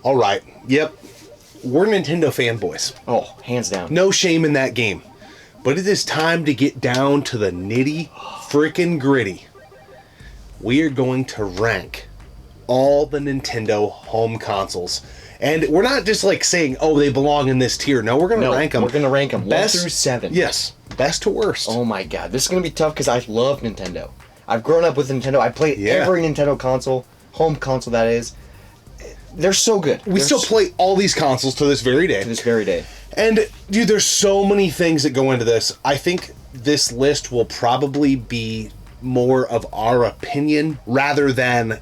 All right. Yep. We're Nintendo fanboys. Oh, hands down. No shame in that game. But it is time to get down to the nitty frickin' gritty. We are going to rank all the Nintendo home consoles. And we're not just like saying, oh, they belong in this tier. No, we're going to rank them. We're going to rank them 1 through 7. Yes. Best to worst. Oh my god. This is going to be tough because I love Nintendo. I've grown up with Nintendo. I played every Nintendo console. Home console, that is. They're so good. We still play all these consoles to this very day. To this very day. And, dude, there's so many things that go into this. I think this list will probably be more of our opinion rather than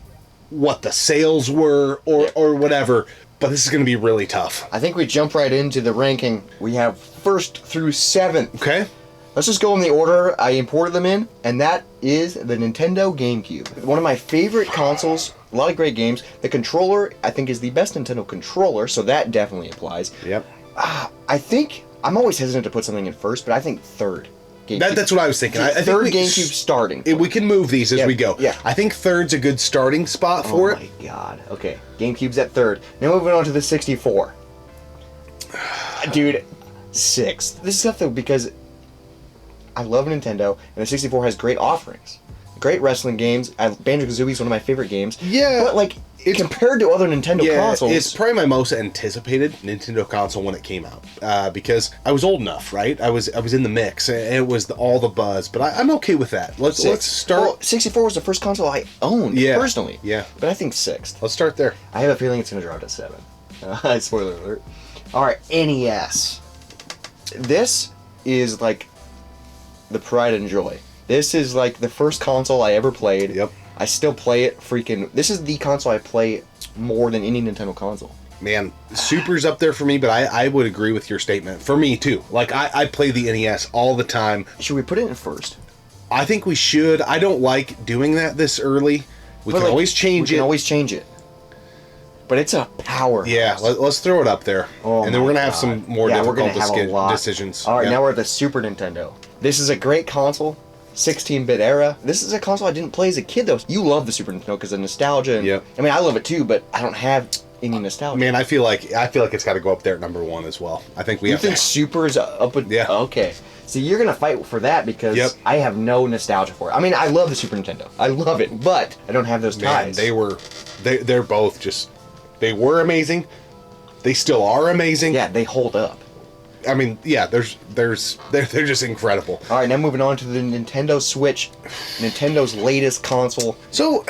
what the sales were or whatever. But this is going to be really tough. I think we jump right into the ranking. We have 1st through 7th. Okay. Let's just go in the order I imported them in, and that is the Nintendo GameCube. One of my favorite consoles, a lot of great games. The controller, I think, is the best Nintendo controller, so that definitely applies. Yep. I think, I'm always hesitant to put something in first, but I think 3rd. That's what I was thinking. I think 3rd GameCube starting. We can move these as we go. Yeah. I think 3rd's a good starting spot for it. Oh my god. Okay, GameCube's at 3rd. Now moving on to the 64. Dude, 6th. This is tough though because I love Nintendo, and the 64 has great offerings. Great wrestling games. Banjo-Kazooie is one of my favorite games. Yeah. But, like, compared to other Nintendo consoles... It's probably my most anticipated Nintendo console when it came out. Because I was old enough, right? I was in the mix, and it was all the buzz. But I'm okay with that. Let's start... Well, 64 was the first console I owned, personally. Yeah. But I think 6th. Let's start there. I have a feeling it's going to drop to 7. Spoiler alert. Alright, NES. This is, like... the pride and joy. This is like the first console I ever played. Yep. I still play it This is the console I play more than any Nintendo console. Man, Super's up there for me, but I would agree with your statement. For me, too. Like, I play the NES all the time. Should we put it in first? I think we should. I don't like doing that this early. We can always change it. We can always change it. But it's a powerhouse. Yeah, let's throw it up there. And then we're going to have some more difficult decisions. All right, now we're at the Super Nintendo. This is a great console. 16-bit era. This is a console I didn't play as a kid, though. You love the Super Nintendo because of nostalgia. And, I mean, I love it, too, but I don't have any nostalgia. Man, I feel like it's got to go up there at number 1 as well. I think we have to... You think Super is up with... Yeah. Okay. So you're going to fight for that because I have no nostalgia for it. I mean, I love the Super Nintendo. I love it, but I don't have those ties. They're both just... They were amazing. They still are amazing. Yeah, they hold up. I mean, yeah, they're just incredible. All right, now moving on to the Nintendo Switch, Nintendo's latest console. So,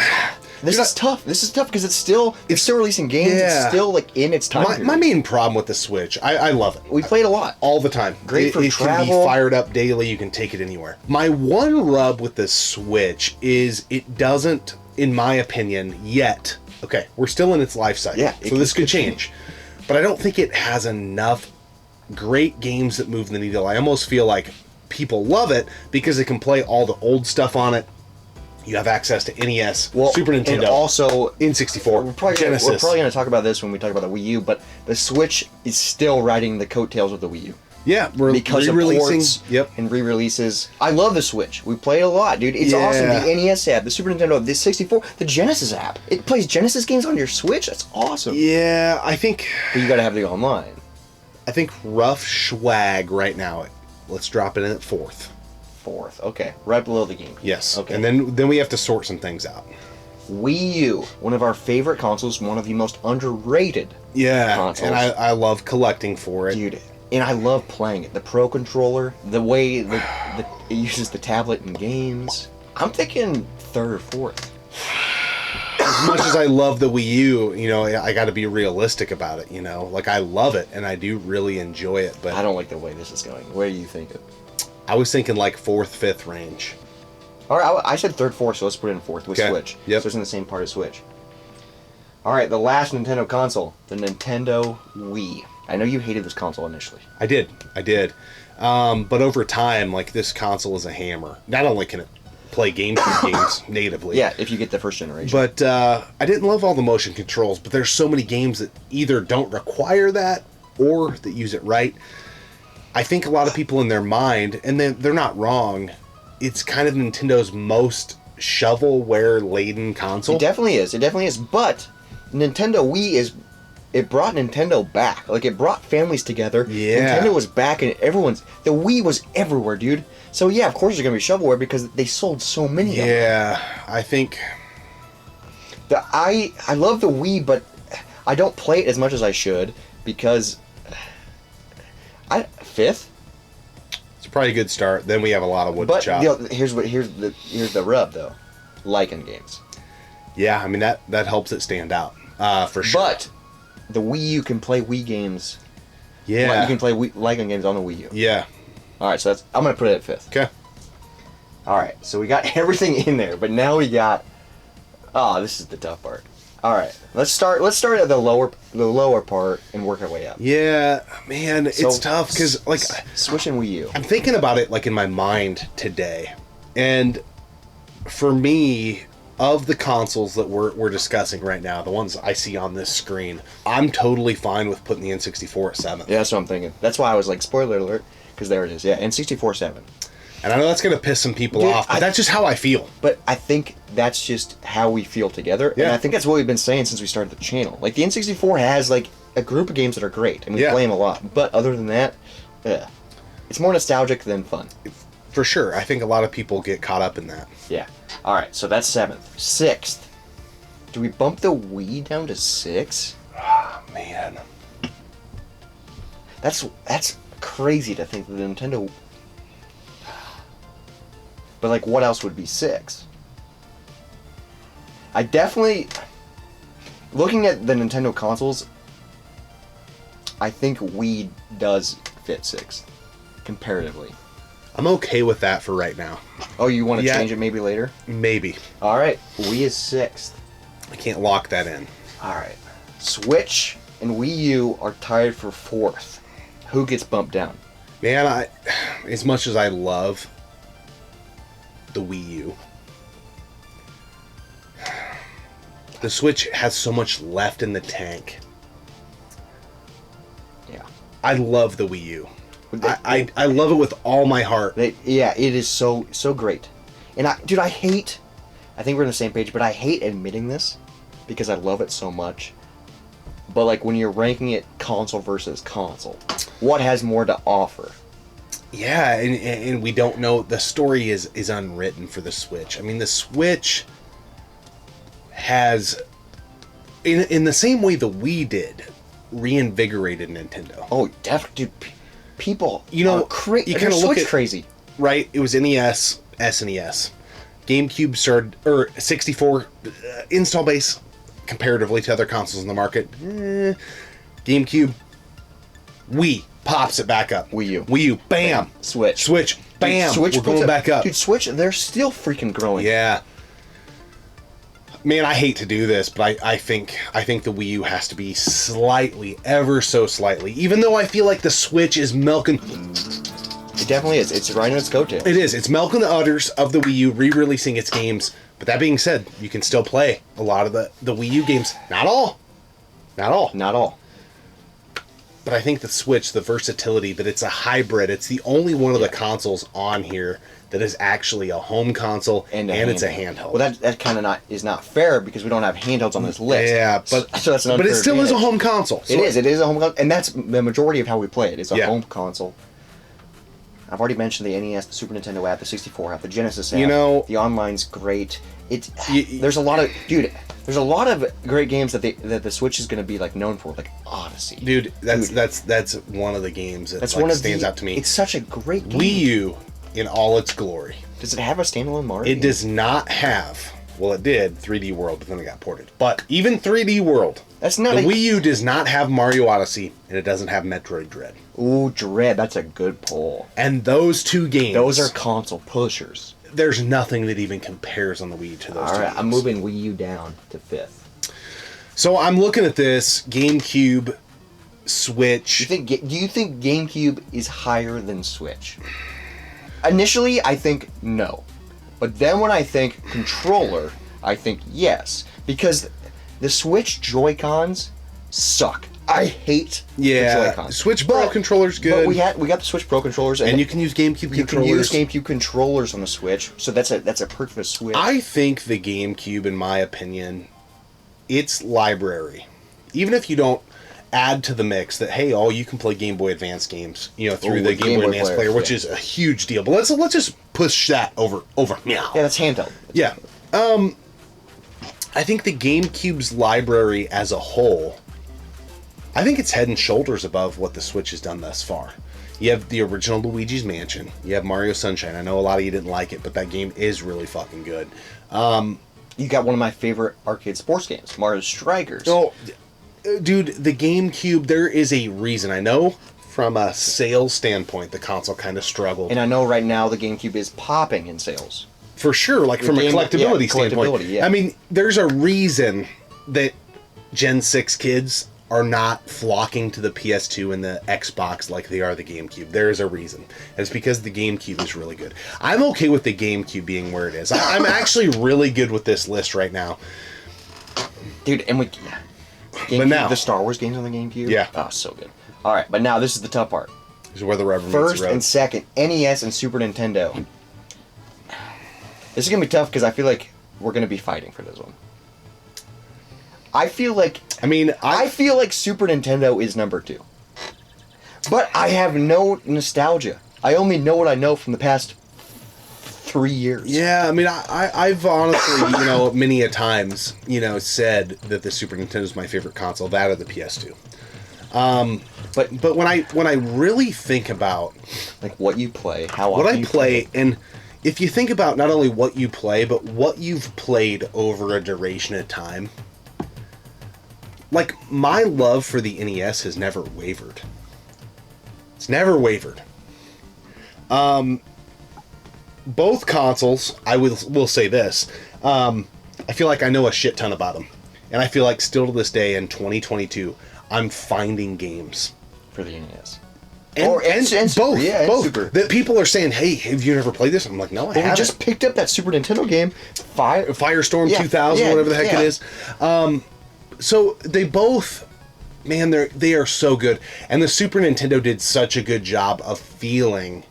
this is tough. This is tough because it's still releasing games. Yeah. It's still like in its time. My main problem with the Switch, I love it. We play it a lot, all the time. Great for travel. It can be fired up daily. You can take it anywhere. My one rub with the Switch is it doesn't, in my opinion, yet. Okay, we're still in its life cycle, so this could change. But I don't think it has enough great games that move the needle. I almost feel like people love it because it can play all the old stuff on it. You have access to NES, Super Nintendo, and also N64, Genesis. We're probably going to talk about this when we talk about the Wii U, but the Switch is still riding the coattails of the Wii U. Yeah, we're because re-releasing of ports and re-releases. I love the Switch. We play it a lot, dude. It's awesome. The NES app, the Super Nintendo, the 64, the Genesis app. It plays Genesis games on your Switch. That's awesome. Yeah, I think... But you got to have the online. I think rough swag right now. Let's drop it in at 4th. 4th, okay. Right below the GameCube. Yes. Okay. And then we have to sort some things out. Wii U, one of our favorite consoles, one of the most underrated consoles. And I love collecting for it. Dude, and I love playing it. The Pro Controller, the way it uses the tablet in games. I'm thinking 3rd or 4th. As much as I love the Wii U, you know, I got to be realistic about it, you know. Like, I love it, and I do really enjoy it, but... I don't like the way this is going. Where do you think it? I was thinking, like, 4th, 5th range. All right, I said 3rd, 4th, so let's put it in 4th with Switch. Yep. So it's in the same part of Switch. All right, the last Nintendo console, the Nintendo Wii. I know you hated this console initially. I did. But over time, like, this console is a hammer. Not only can it play GameCube games natively. Yeah, if you get the first generation. But I didn't love all the motion controls, but there's so many games that either don't require that or that use it right. I think a lot of people in their mind, and they're not wrong, it's kind of Nintendo's most shovelware-laden console. It definitely is. But Nintendo Wii it brought Nintendo back. Like, it brought families together. Yeah. Nintendo was back, and the Wii was everywhere, dude. So, yeah, of course there's going to be shovelware because they sold so many of them. Yeah, I think... I love the Wii, but I don't play it as much as I should because... Fifth? It's probably a good start. Then we have a lot of wood to chop. But here's the rub, though. Lycan games. Yeah, I mean, that helps it stand out, for sure. But the Wii U can play Wii games. Yeah. You can play Lycan games on the Wii U. Yeah. Alright, so I'm going to put it at fifth. Okay. Alright, so we got everything in there, but now we got... Oh, this is the tough part. Alright, let's start at the lower part and work our way up. Yeah, man, it's tough, because, like... Switch and Wii U. I'm thinking about it, like, in my mind today. And for me... Of the consoles that we're discussing right now, the ones I see on this screen, I'm totally fine with putting the N64 at 7th. Yeah, that's what I'm thinking. That's why I was like, spoiler alert, because there it is. Yeah, N64 7. And I know that's going to piss some people off, but that's just how I feel. But I think that's just how we feel together. Yeah. And I think that's what we've been saying since we started the channel. Like, the N64 has, like, a group of games that are great, and we play them a lot. But other than that, it's more nostalgic than fun. For sure. I think a lot of people get caught up in that. Yeah. Alright, so that's 7th. 6th. Do we bump the Wii down to 6? Oh, man. That's crazy to think that the Nintendo... But, like, what else would be 6? I definitely... Looking at the Nintendo consoles, I think Wii does fit 6th, comparatively. I'm okay with that for right now. Oh, you want to change it maybe later? Maybe. Alright, Wii is 6th. I can't lock that in. Alright. Switch and Wii U are tied for 4th. Who gets bumped down? Man, as much as I love the Wii U, the Switch has so much left in the tank. Yeah. I love the Wii U. I love it with all my heart. Yeah, it is so great. And I think we're on the same page, but I hate admitting this because I love it so much. But like when you're ranking it console versus console, what has more to offer? Yeah, and we don't know. The story is unwritten for the Switch. I mean, the Switch has, in the same way the Wii did, reinvigorated Nintendo. Oh, definitely. People, you know, you kind of look at crazy, right? It was NES, SNES, GameCube started, or 64 install base comparatively to other consoles in the market. GameCube, Wii pops it back up. Wii U, bam, Switch, bam. Dude, Switch, we're going back up. Dude, Switch, they're still freaking growing. Yeah. Man, I hate to do this, but I think the Wii U has to be slightly, ever so slightly, even though I feel like the Switch is milking... It definitely is. It's right in its go-to. It is. It's milking the udders of the Wii U, re-releasing its games. But that being said, you can still play a lot of the Wii U games. Not all. Not all. But I think the Switch, the versatility, that it's a hybrid. It's the only one of the consoles on here that is actually a home console and it's a handheld. Well, that kind of is not fair because we don't have handhelds on this list. Yeah, but so that's an but it still is a home console. So it is a home console, and that's the majority of how we play it. It's a home console. I've already mentioned the NES, the Super Nintendo app, the 64 app, the Genesis app. You know, the online's great. There's a lot of There's a lot of great games that the Switch is going to be like known for, like Odyssey. Dude, that's one of the games that stands out to me. It's such a great game. Wii U in all its glory. Does it have a standalone Mario? It does not have. Well, it did 3D World, but then it got ported. But even 3D World, that's not the Wii U does not have Mario Odyssey, and it doesn't have Metroid Dread. Ooh, Dread, that's a good pull. And those two games, those are console pushers. There's nothing that even compares on the Wii to those two games. I'm moving Wii U down to 5th. So I'm looking at this GameCube, Switch. Do you think GameCube is higher than Switch? Initially, I think no. But then when I think controller, I think yes. Because the Switch Joy-Cons suck. I hate the Joy-Cons. Switch Pro controller's good. But we got the Switch Pro controllers, and you can use GameCube controllers. You can use GameCube controllers on the Switch, so that's a perk of the Switch. I think the GameCube, in my opinion, its library, even if you don't add to the mix that, hey, you can play Game Boy Advance games, through the Game Boy Advance player, which is a huge deal. But let's just push that over now. Yeah, that's handheld. Yeah. I think the GameCube's library as a whole, I think it's head and shoulders above what the Switch has done thus far. You have the original Luigi's Mansion. You have Mario Sunshine. I know a lot of you didn't like it, but that game is really fucking good. You got one of my favorite arcade sports games, Mario Strikers. Oh, dude, the GameCube, there is a reason. I know from a sales standpoint, the console kind of struggled. And I know right now the GameCube is popping in sales. For sure, like from a collectability standpoint. Yeah. I mean, there's a reason that Gen 6 kids are not flocking to the PS2 and the Xbox like they are the GameCube. There is a reason. And it's because the GameCube is really good. I'm okay with the GameCube being where it is. I'm actually really good with this list right now. Dude, and GameCube, but now, the Star Wars games on the GameCube? Yeah. Oh, so good. All right, but now this is the tough part. This is where the rubber meets First the road. and second, NES and Super Nintendo. This is going to be tough because I feel like we're going to be fighting for this one. I feel like Super Nintendo is number 2. But I have no nostalgia. I only know what I know from the past 3 years. Yeah, I mean, I've honestly, many a times, said that the Super Nintendo is my favorite console, that or the PS2. But when I really think about like what you play, how what often I play, and if you think about not only what you play, but what you've played over a duration of time, like my love for the NES has never wavered. It's never wavered. Both consoles, I will say this, I feel like I know a shit ton about them. And I feel like still to this day in 2022, I'm finding games for the NES. And both. Yeah, both. Super. That people are saying, hey, have you never played this? I'm like, no, I haven't. We just picked up that Super Nintendo game, Firestorm 2000, whatever the heck it is. So they both, man, they are so good. And the Super Nintendo did such a good job of feeling,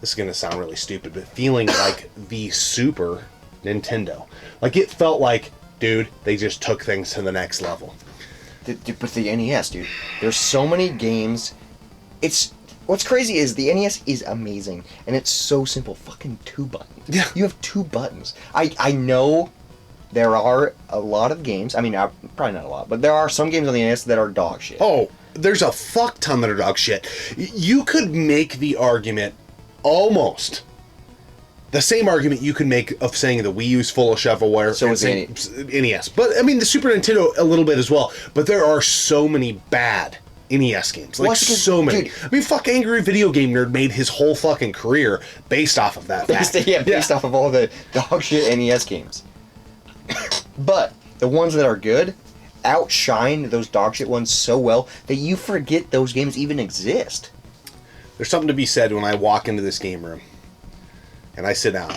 this is going to sound really stupid, but feeling like the Super Nintendo. Like it felt like, dude, they just took things to the next level. But the NES, dude, there's so many games. What's crazy is the NES is amazing, and it's so simple. Fucking 2 buttons. Yeah. You have 2 buttons. I know there are a lot of games. I mean, probably not a lot, but there are some games on the NES that are dog shit. Oh, there's a fuck ton that are dog shit. You could make the argument, almost the same argument you could make of saying the Wii U's full of shovelware. So is the NES. But, I mean, the Super Nintendo a little bit as well. But there are so many bad NES games. Like, so many. Dude, I mean, fuck Angry Video Game Nerd made his whole fucking career based off of that fact. Based off of all the dog shit NES games. But the ones that are good outshine those dog shit ones so well that you forget those games even exist. There's something to be said when I walk into this game room and I sit down.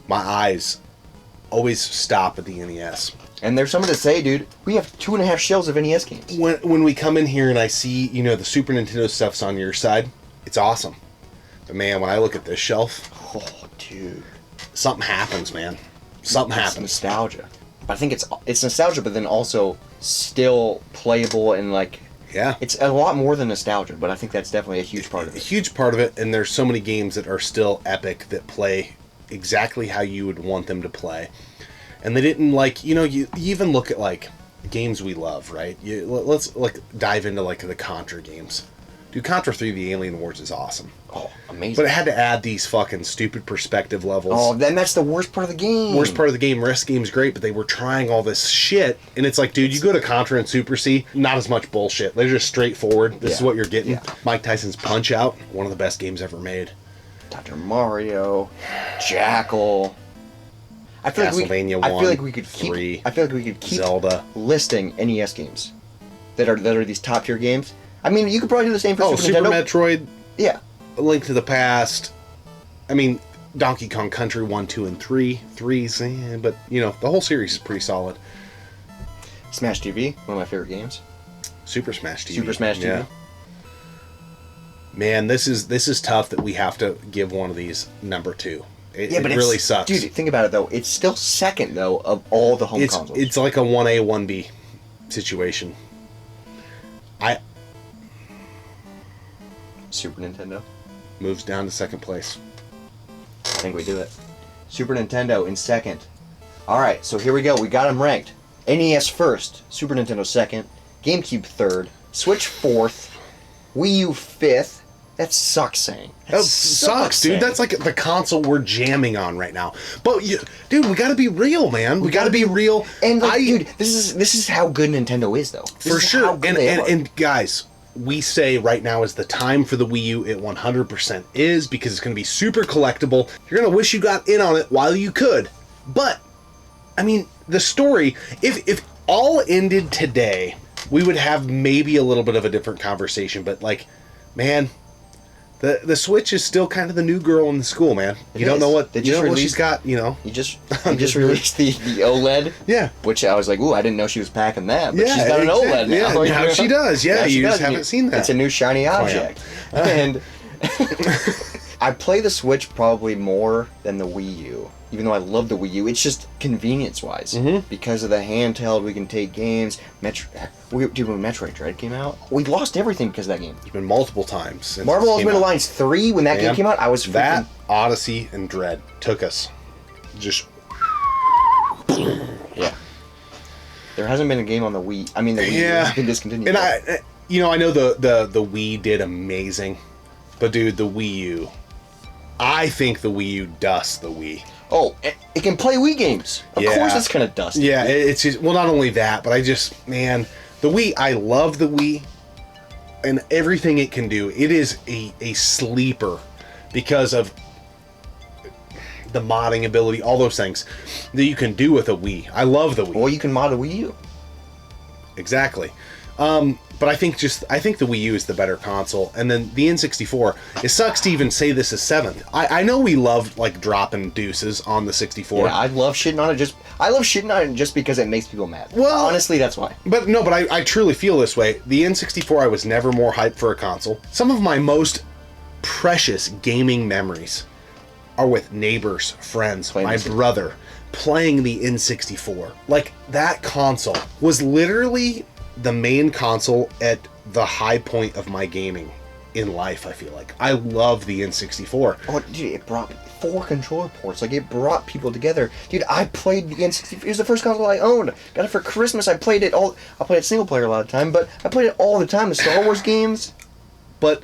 My eyes always stop at the NES. And there's something to say, dude. We have 2.5 shelves of NES games. When we come in here and I see, the Super Nintendo stuff's on your side, it's awesome. But man, when I look at this shelf, oh, dude, something happens, man. Something happens. Nostalgia. But I think it's nostalgia, but then also still playable and like. Yeah. It's a lot more than nostalgia, but I think that's definitely a huge part of it. A huge part of it, and there's so many games that are still epic that play exactly how you would want them to play. And they didn't you even look at like games we love, right? Let's dive into like the Contra games. Dude, Contra 3: The Alien Wars is awesome. Oh, amazing. But it had to add these fucking stupid perspective levels. Oh, then that's the worst part of the game. Worst part of the game. Rest game's great, but they were trying all this shit, and it's like, dude, you go to Contra and Super C, not as much bullshit. They're just straightforward. This is what you're getting. Yeah. Mike Tyson's Punch-Out, one of the best games ever made. Dr. Mario, Jackal. I feel Castlevania 1, I feel like we could 3, keep Zelda listing NES games that are these top tier games. I mean, you could probably do the same for Super Nintendo. Metroid. Yeah. A Link to the Past. I mean, Donkey Kong Country 1, 2, and 3. 3's, but the whole series is pretty solid. Smash TV, one of my favorite games. Super Smash TV. Super Smash TV. Yeah. Man, this is tough that we have to give one of these number 2. It really sucks. Dude, think about it though. It's still second though of all the home consoles. It's like a 1A, 1B situation. Super Nintendo moves down to second place. I think we do it. Super Nintendo in second. Alright, so here we go. We got them ranked. NES first, Super Nintendo second, GameCube third, Switch fourth, Wii U fifth. That sucks saying. That sucks, dude. That's like the console we're jamming on right now. But, dude, we gotta be real, man. We gotta be real. And, like, dude, this is how good Nintendo is, though. For sure. And guys, we say right now is the time for the Wii U. It 100% is, because it's gonna be super collectible. You're gonna wish you got in on it while you could. But, I mean, the story, if all ended today, we would have maybe a little bit of a different conversation. But, like, man... The Switch is still kind of the new girl in the school, man. You don't know what she's got, you know. You just released the OLED. Yeah. Which I was like, ooh, I didn't know she was packing that. But she's got an OLED now. Yeah, now she does. Yeah, you just haven't seen that. It's a new shiny object. And I play the Switch probably more than the Wii U. Even though I love the Wii U, it's just convenience-wise. Because of the handheld, we can take games. When Metroid Dread came out, we lost everything because of that game. It's been multiple times. Since Marvel Ultimate Alliance 3, when that game came out, I was freaking... That, Odyssey, and Dread took us. Just... Yeah. There hasn't been a game on the Wii. I mean, the Wii U has been discontinued. And I know the Wii did amazing. But, dude, the Wii U... I think the Wii U dusts the Wii. Oh, it can play Wii games. Of course it's going to dust. Yeah, it's just... Well, not only that, but man... The Wii, I love the Wii. And everything it can do. It is a sleeper. Because of the modding ability, all those things that you can do with a Wii. I love the Wii. Well, you can mod a Wii U. Exactly. But I think the Wii U is the better console, and then the N64. It sucks to even say this is seventh. I know we love like dropping deuces on the 64. Yeah, I love shitting on it. I love shitting on it just because it makes people mad. Well, honestly, that's why. But I truly feel this way. The N64, I was never more hyped for a console. Some of my most precious gaming memories are with neighbors, friends, my brother playing the N64. Like, that console was literally the main console at the high point of my gaming in life, I feel like. I love the N64. Oh, dude, it brought 4 controller ports. Like, it brought people together. Dude, I played the N64. It was the first console I owned. Got it for Christmas. I played it single player a lot of the time, but I played it all the time. The Star Wars games. But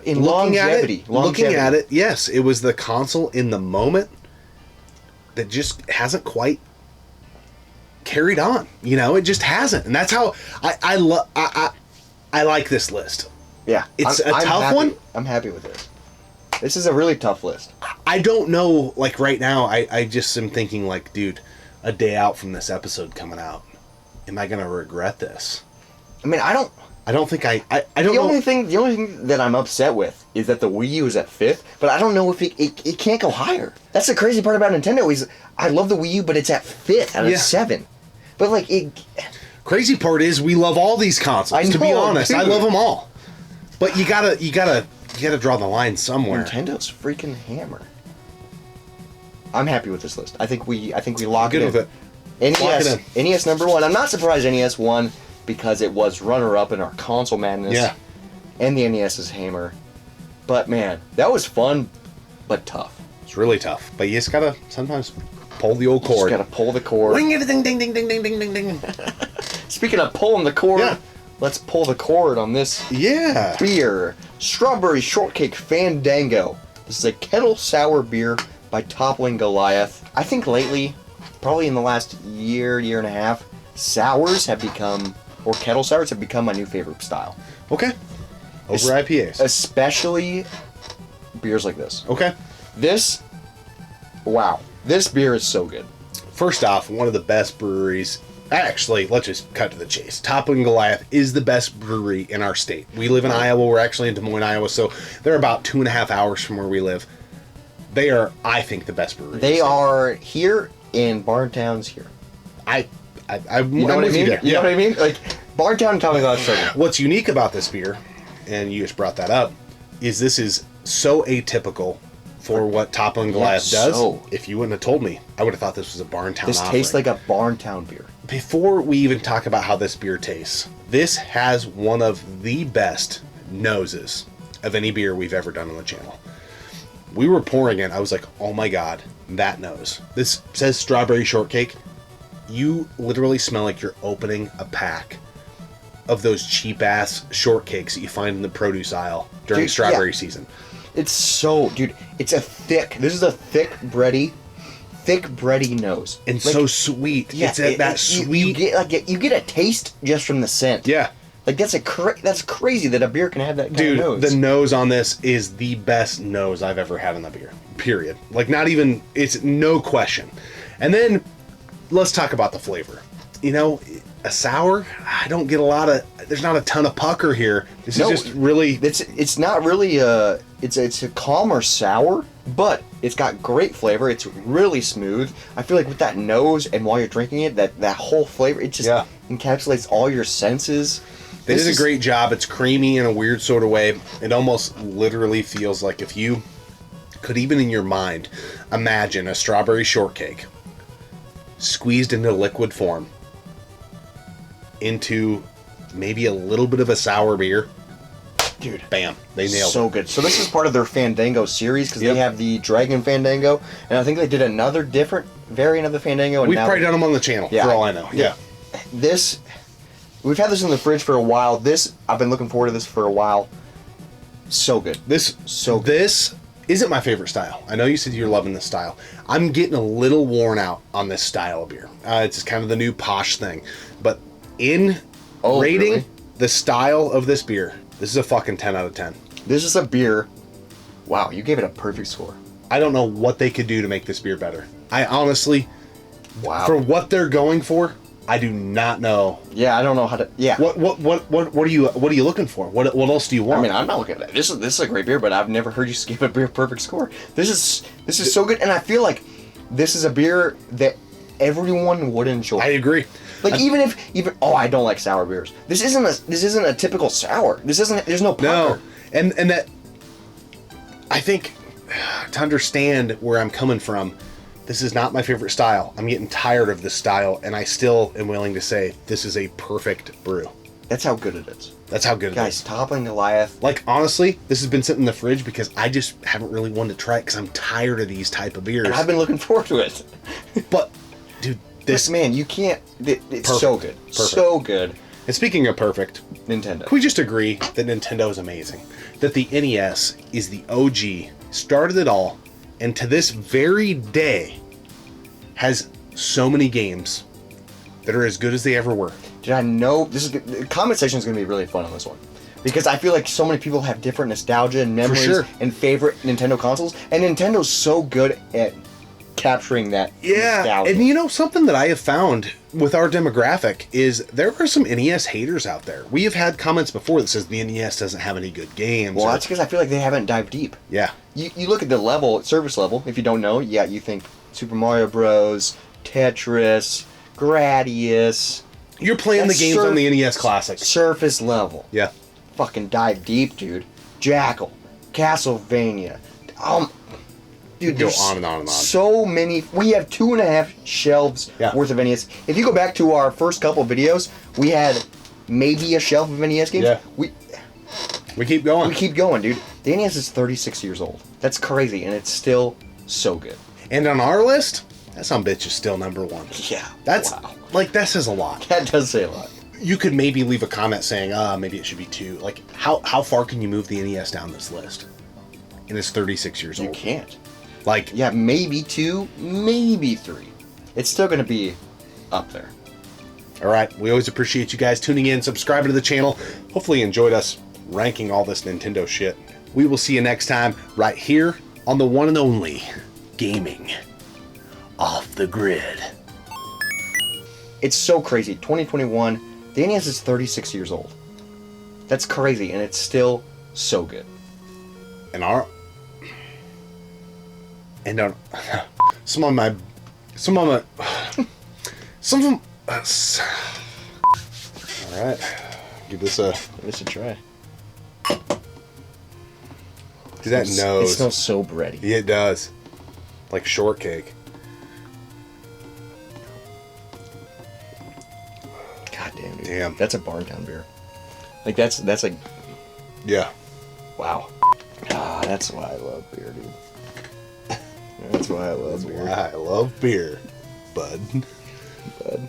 in longevity. Looking at it, yes, it was the console in the moment that just hasn't quite carried on. You know, it just hasn't. And that's how I like this list. Yeah. It's a tough one. I'm happy with this. This is a really tough list. I don't know, like right now, I just am thinking like, dude, a day out from this episode coming out, am I going to regret this? I mean, I don't think I don't know. The only thing that I'm upset with is that the Wii U is at 5th, but I don't know if it can't go higher. That's the crazy part about Nintendo is I love the Wii U, but it's at 5th out of 7. But like crazy part is we love all these consoles. To be honest, I love them all. But you gotta draw the line somewhere. Nintendo's freaking hammer. I'm happy with this list. I think we lock it in. With it. NES number 1. I'm not surprised NES won because it was runner-up in our console madness. Yeah. And the NES's hammer. But man, that was fun, but tough. It's really tough. But you just gotta sometimes pull the old cord. Just gotta pull the cord. Ring it, ding, ding, ding, ding, ding, ding, ding, ding. Speaking of pulling the cord, let's pull the cord on this beer. Strawberry Shortcake Fandango. This is a kettle sour beer by Toppling Goliath. I think lately, probably in the last year and a half, sours have become, or kettle sours have become my new favorite style. Okay. Over IPAs. Especially beers like this. Okay. This beer is so good. First off, one of the best breweries. Actually, let's just cut to the chase. Toppling Goliath is the best brewery in our state. We live in Iowa. We're actually in Des Moines, Iowa, so they're about 2.5 hours from where we live. They are, I think, the best brewery. They are here, and Barntown's here. I'm you know what I mean? You know what I mean? Like, Barntown and Toppling Goliath. What's unique about this beer, and you just brought that up, is this is so atypical for what Toppling Goliath does. If you wouldn't have told me, I would have thought this was a Barntown This offering. tastes like a Barntown beer. before we even talk about how this beer tastes, this has one of the best noses of any beer we've ever done on the channel. We were pouring it. I was like, oh my God, that nose. This says strawberry shortcake. You literally smell like you're opening a pack of those cheap ass shortcakes that you find in the produce aisle during strawberry season. It's so, dude, this is a thick bready nose. And like, so sweet. Yeah, it's sweet. You get a taste just from the scent. Yeah. Like that's crazy that a beer can have that kind of nose. Dude, the nose on this is the best nose I've ever had on the beer. Period. Like not even, it's no question. And then let's talk about the flavor. You know, a sour, I don't get there's not a ton of pucker here. This is just really... It's not really it's a calmer sour, but it's got great flavor. It's really smooth. I feel like with that nose and while you're drinking it, that whole flavor, it just encapsulates all your senses. They did a great job. It's creamy in a weird sort of way. It almost literally feels like if you could even in your mind imagine a strawberry shortcake squeezed into liquid form into maybe a little bit of a sour beer. Dude, bam, they nailed it. So good. So this is part of their Fandango series because they have the Dragon Fandango, and I think they did another different variant of the Fandango. And we've probably done them on the channel, for all I know. Yeah. We've had this in the fridge for a while. I've been looking forward to this for a while. So good. This isn't my favorite style. I know you said you're loving this style. I'm getting a little worn out on this style of beer. It's just kind of the new posh thing. But in rating the style of this beer, this is a fucking 10 out of 10. This is a beer. Wow, you gave it a perfect score. I don't know what they could do to make this beer better. I honestly, for what they're going for, I do not know. Yeah, I don't know how to. Yeah. What are you looking for? What else do you want? I mean, I'm not looking at that. This is a great beer, but I've never heard you give a beer a perfect score. This is so good, and I feel like this is a beer that everyone would enjoy. I agree. Like even I don't like sour beers. This isn't a typical sour. There's no pucker. No, and that I think to understand where I'm coming from. This is not my favorite style. I'm getting tired of this style, and I still am willing to say this is a perfect brew. That's how good it is. That's how good it is. Guys, Toppling Goliath. Like, honestly, this has been sitting in the fridge because I just haven't really wanted to try it because I'm tired of these type of beers. And I've been looking forward to it. But, dude, this... man, you can't... It's so good. Perfect. So good. And speaking of perfect... Nintendo. Can we just agree that Nintendo is amazing? That the NES is the OG, started it all, and to this very day has so many games that are as good as they ever were. Dude, I know the comment section is going to be really fun on this one because I feel like so many people have different nostalgia and memories and favorite Nintendo consoles, and Nintendo's so good at capturing that nostalgia. And you know, something that I have found with our demographic is there are some NES haters out there. We have had comments before that says the NES doesn't have any good games. Well, that's because I feel like they haven't dived deep. Yeah. You look at the service level, if you don't know, you think Super Mario Bros, Tetris, Gradius. You're playing the games on the NES Classic. Surface level. Yeah. Fucking dive deep, dude. Jackal, Castlevania. Dude, go on and on and on. So many. We have 2.5 shelves worth of NES. If you go back to our first couple of videos, we had maybe a shelf of NES games. Yeah. We keep going. We keep going, dude. The NES is 36 years old. That's crazy, and it's still so good. And on our list, that sumbitch is still number 1. Yeah. That's like, that says a lot. That does say a lot. You could maybe leave a comment saying, maybe it should be 2. Like, how far can you move the NES down this list? And it's 36 years old. You can't. Like, yeah, maybe 2, maybe 3. It's still going to be up there. All right. We always appreciate you guys tuning in, subscribing to the channel. Hopefully you enjoyed us ranking all this Nintendo shit. We will see you next time right here on the one and only Gaming Off the Grid. It's so crazy. 2021, the NES is 36 years old. That's crazy, and it's still so good. And some of them, all right, give this a try. Dude, that nose. It smells so bready. Yeah, it does. Like shortcake. Damn. That's a Barntown beer. Like, that's like... Yeah. Wow. Ah, that's why I love beer, dude. That's why I love beer. Why I love beer, bud. Bud.